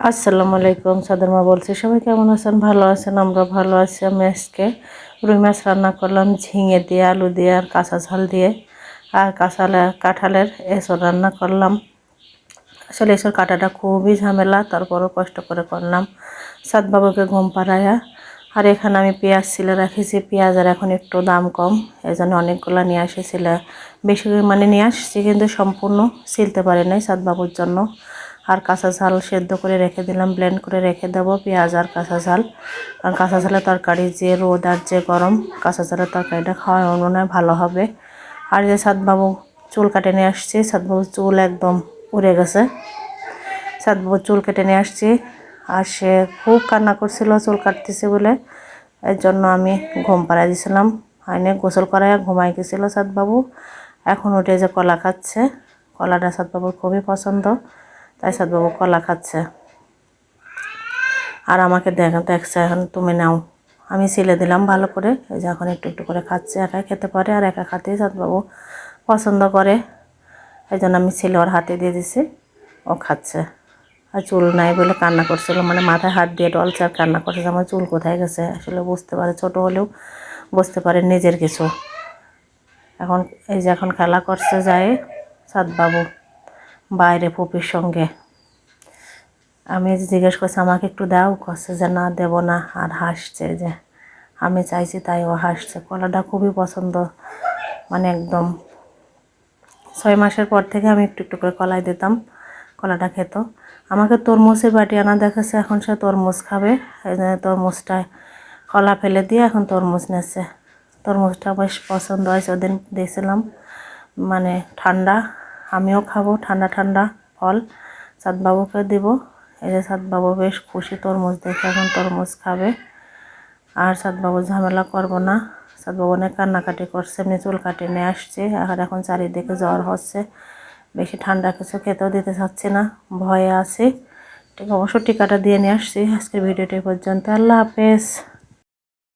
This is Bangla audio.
আসসালামু আলাইকুম। সাদরমা বলছি, সবাই কেমন আছেন? ভালো আছেন? আমরা ভালো আছি। আমি আজকে রুই মাছ রান্না করলাম ঝিঙে দিয়ে, আলু দিয়ে আর কাঁচা ঝাল দিয়ে, আর কাঁঠালের এঁচড় রান্না করলাম। আসলে এঁচড় কাটাটা খুবই ঝামেলা, তারপরও কষ্ট করে করলাম সাদবাবুকে ঘুম পাড়াইয়া। আর এখানে আমি পেঁয়াজ ছিলে রাখেছি, পেঁয়াজের এখন একটু দাম কম, এই জন্য অনেকগুলো নিয়ে আসেছিল। বেশি মানে নিয়ে আসছি, কিন্তু সম্পূর্ণ ছিলতে পারি নাই সাদবাবুর জন্য। আর কাঁচা ঝাল সেদ্ধ করে রেখে দিলাম, ব্লেন্ড করে রেখে দেবো পেঁয়াজ আর কাঁচা ঝাল। কারণ কাঁচা ঝালের তরকারি যে রোদ আর যে গরম, কাঁচা ঝালের তরকারিটা খাওয়া মনে হয় ভালো হবে। আর যে সাদবাবু চুল কাটে নিয়ে আসছি, সাদবাবুর চুল একদম উড়ে গেছে। সাদবাবুর চুল কেটে নিয়ে আসছি, আর সে খুব কান্না করছিল চুল কাটতেছে বলে। এর জন্য আমি ঘুম পাড়াই দিয়েছিলাম, আইনে গোসল করায় ঘুমাই গেছিলো সাদবাবু। এখন উঠে যে কলা খাচ্ছে, কলাটা সাদবাবুর খুবই পছন্দ, তাই সাদবাবু কলা খাচ্ছে। আর আমাকে দেখছে এখন তুমি নাও, আমি ছিলে দিলাম ভালো করে। এই যে এখন একটু একটু করে খাচ্ছে, একাই খেতে পারে, আর একা খাতেই সাদবাবু পছন্দ করে। এই জন্য আমি ছিলে ওর হাতে দিয়ে দিছি, ও খাচ্ছে। আর চুল নাই বলে কান্না করছিল, মানে মাথায় হাত দিয়ে ডলছে আর কান্না করছে, আমার চুল কোথায় গেছে। আসলে বুঝতে পারে, ছোট হলেও বুঝতে পারে নিজের কিছু। এখন এই যে এখন খেলা করছে যায় সাদবাবু বাইরে পুপির সঙ্গে। আমি জিজ্ঞেস করছি আমাকে একটু দাও, করছে যে না দেব না, আর হাসছে। যে আমি চাইছি তাই ও হাসছে। কলাটা খুবই পছন্দ, মানে একদম 6 মাসের পর থেকে আমি একটু একটু করে কলাই দিতাম, কলাটা খেত। আমাকে তরমুজের বাটি আনা দেখাচ্ছে, এখন সে তরমুজ খাবে। এই জন্য তরমুজটায় কলা ফেলে দিয়ে এখন তরমুজ নিচ্ছে। তরমুজটা বেশ পছন্দ হয়েছে, ওদিন দিয়েছিলাম, মানে ঠান্ডা, আমিও খাবো ঠান্ডা ঠান্ডা ফল, সাদবাবুকে দিব। এই যে সাদবাবু বেশ খুশি তরমুজ দেখে, এখন তরমুজ খাবে। আর সাদবাবু ঝামেলা করবো না, সাদবাবু অনেক কান্নাকাটি করছে, এমনি চুল কাটিয়ে নিয়ে আসছে। আর এখন চারিদিকে জ্বর হচ্ছে, বেশি ঠান্ডা কিছু খেতেও দিতে চাচ্ছি না, ভয়ে আছি। ঠিক অবশ্য টিকাটা দিয়ে নিয়ে আসছি। আজকের ভিডিওটি পর্যন্ত, আল্লাহ হাফেজ।